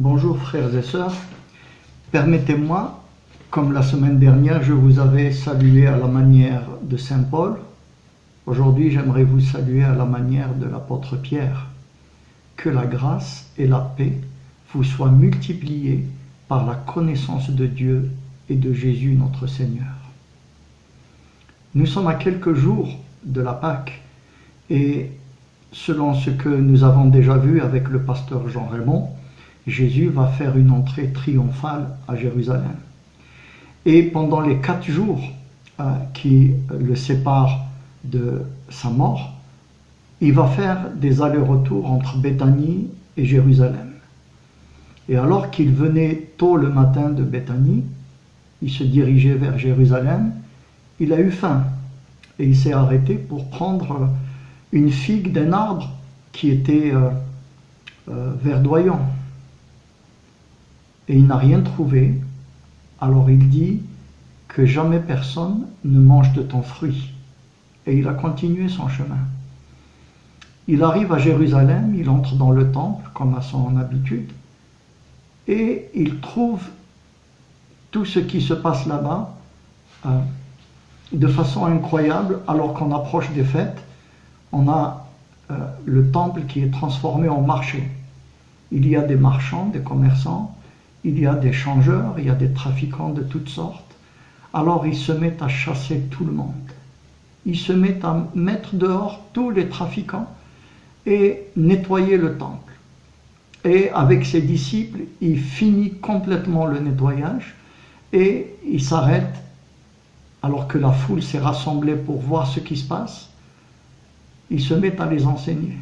Bonjour frères et sœurs, permettez-moi, comme la semaine dernière je vous avais salué à la manière de Saint Paul, aujourd'hui j'aimerais vous saluer à la manière de l'apôtre Pierre. Que la grâce et la paix vous soient multipliées par la connaissance de Dieu et de Jésus notre Seigneur. Nous sommes à quelques jours de la Pâque et selon ce que nous avons déjà vu avec le pasteur Jean Raymond, Jésus va faire une entrée triomphale à Jérusalem. Et pendant les 4 jours qui le séparent de sa mort, il va faire des allers-retours entre Béthanie et Jérusalem. Et alors qu'il venait tôt le matin de Béthanie, il se dirigeait vers Jérusalem, il a eu faim et il s'est arrêté pour prendre une figue d'un arbre qui était verdoyant. Et il n'a rien trouvé, alors il dit que jamais personne ne mange de ton fruit. Et il a continué son chemin. Il arrive à Jérusalem, il entre dans le temple comme à son habitude, et il trouve tout ce qui se passe là-bas de façon incroyable. Alors qu'on approche des fêtes, on a le temple qui est transformé en marché. Il y a des marchands, des commerçants, il y a des changeurs, il y a des trafiquants de toutes sortes. Alors il se met à chasser tout le monde. Il se met à mettre dehors tous les trafiquants et nettoyer le temple. Et avec ses disciples, il finit complètement le nettoyage et il s'arrête alors que la foule s'est rassemblée pour voir ce qui se passe. Il se met à les enseigner.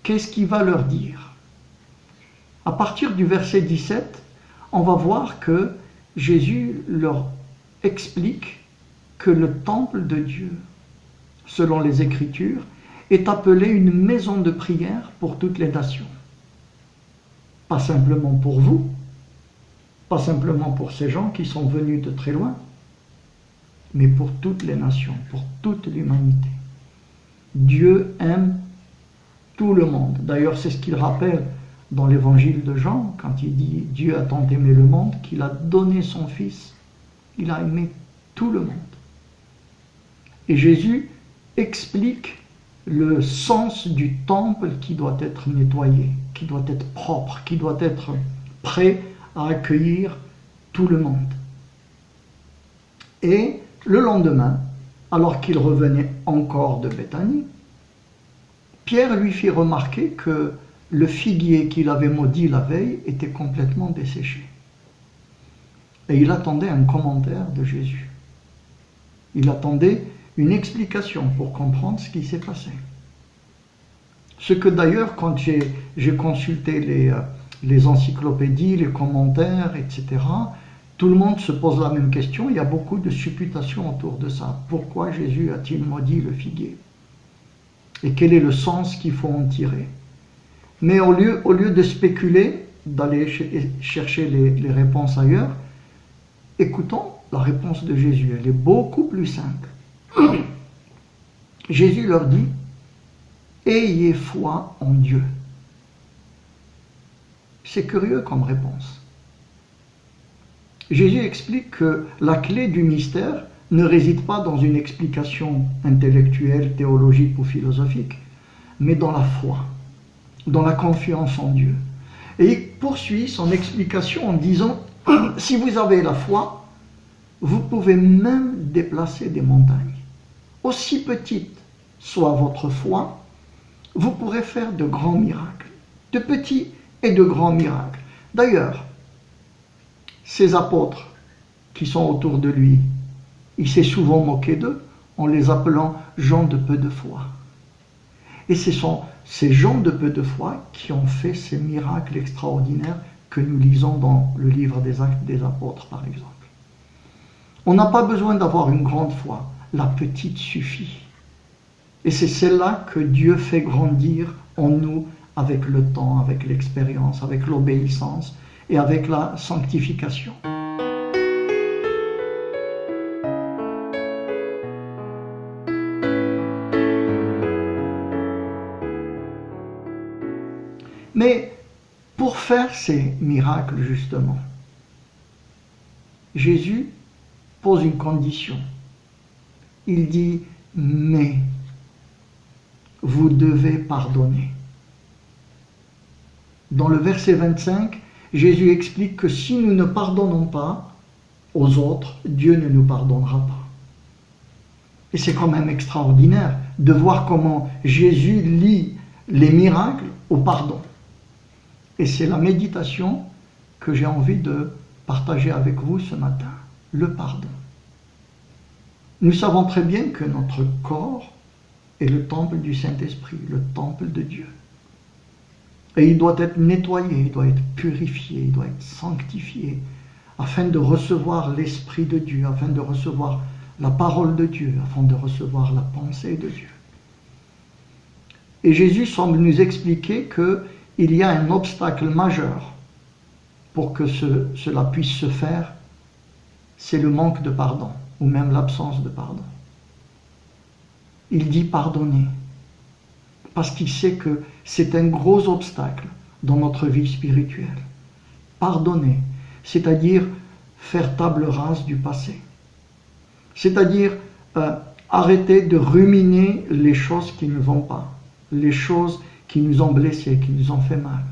Qu'est-ce qu'il va leur dire ? À partir du verset 17, on va voir que Jésus leur explique que le temple de Dieu, selon les Écritures, est appelé une maison de prière pour toutes les nations. Pas simplement pour vous, pas simplement pour ces gens qui sont venus de très loin, mais pour toutes les nations, pour toute l'humanité. Dieu aime tout le monde. D'ailleurs, c'est ce qu'il rappelle dans l'évangile de Jean, quand il dit « Dieu a tant aimé le monde qu'il a donné son Fils ». Il a aimé tout le monde. Et Jésus explique le sens du temple qui doit être nettoyé, qui doit être propre, qui doit être prêt à accueillir tout le monde. Et le lendemain, alors qu'il revenait encore de Béthanie, Pierre lui fit remarquer que le figuier qu'il avait maudit la veille était complètement desséché. Et il attendait un commentaire de Jésus. Il attendait une explication pour comprendre ce qui s'est passé. Ce que d'ailleurs, quand j'ai consulté les encyclopédies, les commentaires, etc., tout le monde se pose la même question. Il y a beaucoup de supputations autour de ça. Pourquoi Jésus a-t-il maudit le figuier ? Et quel est le sens qu'il faut en tirer ? Mais au lieu de spéculer, d'aller chercher les réponses ailleurs, écoutons la réponse de Jésus. Elle est beaucoup plus simple. Jésus leur dit « Ayez foi en Dieu ». C'est curieux comme réponse. Jésus explique que la clé du mystère ne réside pas dans une explication intellectuelle, théologique ou philosophique, mais dans la foi, dans la confiance en Dieu. Et il poursuit son explication en disant « Si vous avez la foi, vous pouvez même déplacer des montagnes. Aussi petite soit votre foi, vous pourrez faire de grands miracles, de petits et de grands miracles. » D'ailleurs, ces apôtres qui sont autour de lui, il s'est souvent moqué d'eux en les appelant gens de peu de foi. Et ce sont ces gens de peu de foi qui ont fait ces miracles extraordinaires que nous lisons dans le livre des Actes des Apôtres, par exemple. On n'a pas besoin d'avoir une grande foi, la petite suffit. Et c'est celle-là que Dieu fait grandir en nous avec le temps, avec l'expérience, avec l'obéissance et avec la sanctification. Mais Pour faire ces miracles, justement, Jésus pose une condition. Il dit, mais vous devez pardonner. Dans le verset 25, Jésus explique que si nous ne pardonnons pas aux autres, Dieu ne nous pardonnera pas. Et c'est quand même extraordinaire de voir comment Jésus lie les miracles au pardon. Et c'est la méditation que j'ai envie de partager avec vous ce matin, le pardon. Nous savons très bien que notre corps est le temple du Saint-Esprit, le temple de Dieu. Et il doit être nettoyé, il doit être purifié, il doit être sanctifié, afin de recevoir l'Esprit de Dieu, afin de recevoir la parole de Dieu, afin de recevoir la pensée de Dieu. Et Jésus semble nous expliquer qu'il y a un obstacle majeur pour que cela puisse se faire, c'est le manque de pardon, ou même l'absence de pardon. Il dit pardonner, parce qu'il sait que c'est un gros obstacle dans notre vie spirituelle. Pardonner, c'est-à-dire faire table rase du passé. C'est-à-dire arrêter de ruminer les choses qui ne vont pas, les choses qui nous ont blessés, qui nous ont fait mal.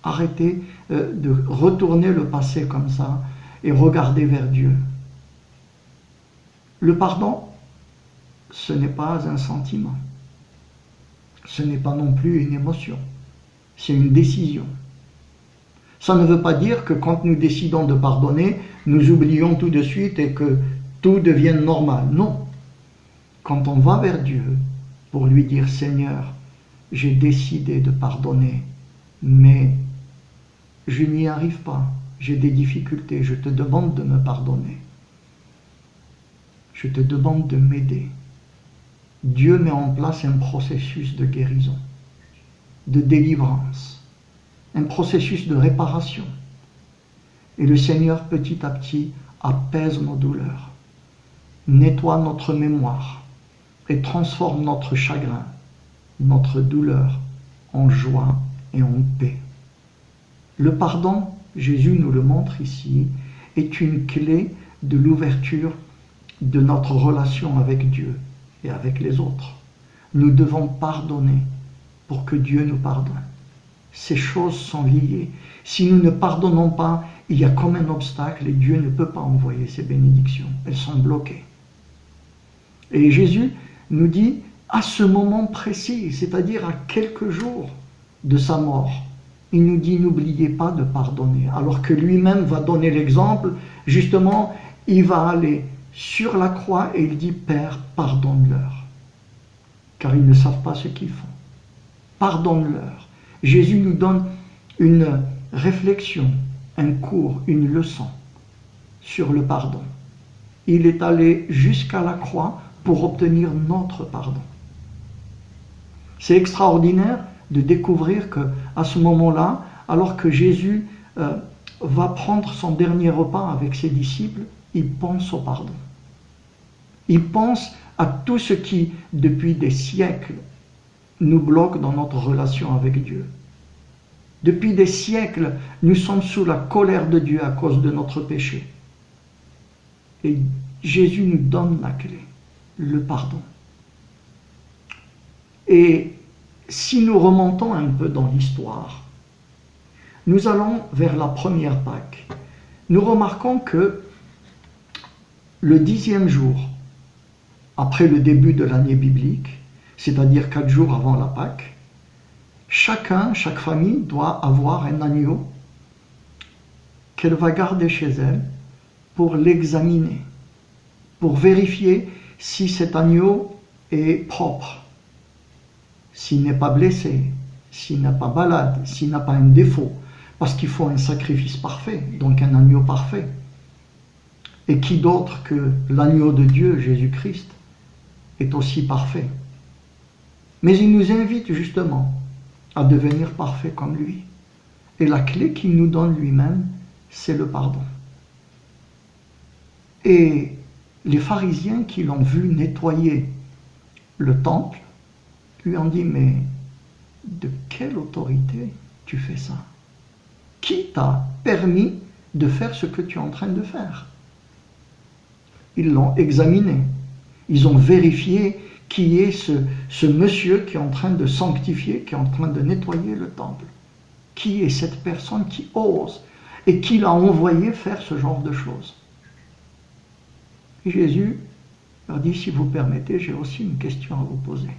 Arrêter de retourner le passé comme ça et regarder vers Dieu. Le pardon, ce n'est pas un sentiment. Ce n'est pas non plus une émotion. C'est une décision. Ça ne veut pas dire que quand nous décidons de pardonner, nous oublions tout de suite et que tout devienne normal. Non. Quand on va vers Dieu pour lui dire « Seigneur, j'ai décidé de pardonner, mais je n'y arrive pas, j'ai des difficultés, je te demande de me pardonner. Je te demande de m'aider. » Dieu met en place un processus de guérison, de délivrance, un processus de réparation. Et le Seigneur, petit à petit, apaise nos douleurs, nettoie notre mémoire et transforme notre chagrin, notre douleur en joie et en paix. Le pardon, Jésus nous le montre ici, est une clé de l'ouverture de notre relation avec Dieu et avec les autres. Nous devons pardonner pour que Dieu nous pardonne. Ces choses sont liées. Si nous ne pardonnons pas, il y a comme un obstacle et Dieu ne peut pas envoyer ses bénédictions. Elles sont bloquées. Et Jésus nous dit, à ce moment précis, c'est-à-dire à quelques jours de sa mort, il nous dit, n'oubliez pas de pardonner. Alors que lui-même va donner l'exemple, justement, il va aller sur la croix et il dit, Père, pardonne-leur, car ils ne savent pas ce qu'ils font. Pardonne-leur. Jésus nous donne une réflexion, un cours, une leçon sur le pardon. Il est allé jusqu'à la croix pour obtenir notre pardon. C'est extraordinaire de découvrir qu'à ce moment-là, alors que Jésus va prendre son dernier repas avec ses disciples, il pense au pardon. Il pense à tout ce qui, depuis des siècles, nous bloque dans notre relation avec Dieu. Depuis des siècles, nous sommes sous la colère de Dieu à cause de notre péché. Et Jésus nous donne la clé, le pardon. Et si nous remontons un peu dans l'histoire, nous allons vers la première Pâque. Nous remarquons que le 10e jour, après le début de l'année biblique, c'est-à-dire 4 jours avant la Pâque, chaque famille doit avoir un agneau qu'elle va garder chez elle pour l'examiner, pour vérifier si cet agneau est propre, s'il n'est pas blessé, s'il n'est pas malade, s'il n'a pas un défaut, parce qu'il faut un sacrifice parfait, donc un agneau parfait. Et qui d'autre que l'agneau de Dieu, Jésus-Christ, est aussi parfait. Mais il nous invite justement à devenir parfait comme lui. Et la clé qu'il nous donne lui-même, c'est le pardon. Et les pharisiens qui l'ont vu nettoyer le temple, lui ont dit, mais de quelle autorité tu fais ça? Qui t'a permis de faire ce que tu es en train de faire? Ils l'ont examiné. Ils ont vérifié qui est ce monsieur qui est en train de sanctifier, qui est en train de nettoyer le temple. Qui est cette personne qui ose et qui l'a envoyé faire ce genre de choses? Et Jésus leur dit, si vous permettez, j'ai aussi une question à vous poser.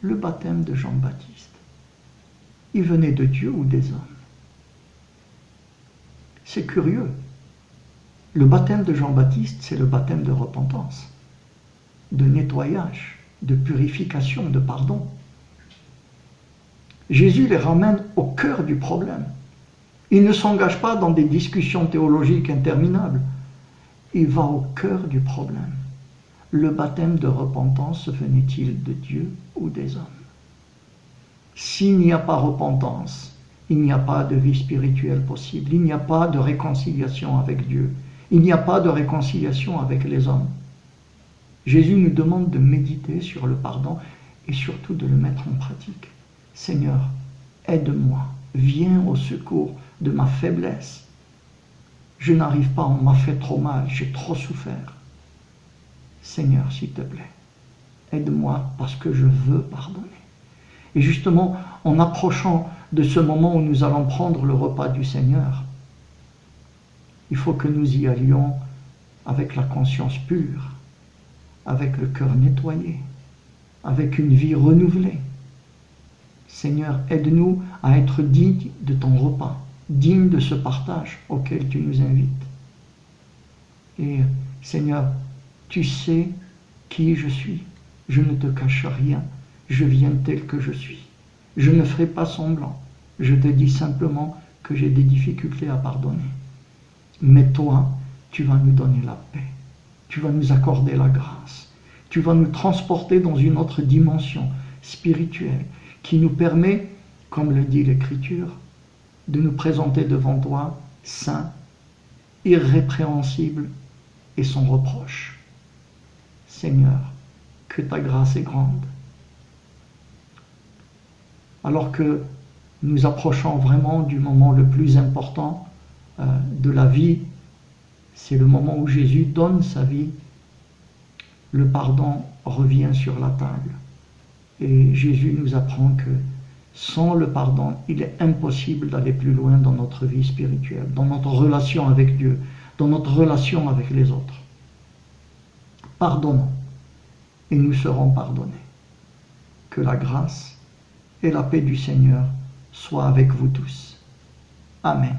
Le baptême de Jean-Baptiste, il venait de Dieu ou des hommes? C'est curieux. Le baptême de Jean-Baptiste, c'est le baptême de repentance, de nettoyage, de purification, de pardon. Jésus les ramène au cœur du problème. Il ne s'engage pas dans des discussions théologiques interminables. Il va au cœur du problème. Le baptême de repentance venait-il de Dieu ou des hommes? S'il n'y a pas repentance, il n'y a pas de vie spirituelle possible. Il n'y a pas de réconciliation avec Dieu. Il n'y a pas de réconciliation avec les hommes. Jésus nous demande de méditer sur le pardon et surtout de le mettre en pratique. Seigneur, aide-moi, viens au secours de ma faiblesse. Je n'arrive pas, on m'a fait trop mal, j'ai trop souffert. Seigneur, s'il te plaît, aide-moi parce que je veux pardonner. Et justement, en approchant de ce moment où nous allons prendre le repas du Seigneur, il faut que nous y allions avec la conscience pure, avec le cœur nettoyé, avec une vie renouvelée. Seigneur, aide-nous à être dignes de ton repas, dignes de ce partage auquel tu nous invites. Et Seigneur, tu sais qui je suis. Je ne te cache rien. Je viens tel que je suis. Je ne ferai pas semblant. Je te dis simplement que j'ai des difficultés à pardonner. Mais toi, tu vas nous donner la paix. Tu vas nous accorder la grâce. Tu vas nous transporter dans une autre dimension spirituelle qui nous permet, comme le dit l'Écriture, de nous présenter devant toi saints, irrépréhensibles et sans reproche. Seigneur, que ta grâce est grande. Alors que nous approchons vraiment du moment le plus important de la vie, c'est le moment où Jésus donne sa vie, le pardon revient sur la table. Et Jésus nous apprend que sans le pardon, il est impossible d'aller plus loin dans notre vie spirituelle, dans notre relation avec Dieu, dans notre relation avec les autres. Pardonnons et nous serons pardonnés. Que la grâce et la paix du Seigneur soient avec vous tous. Amen.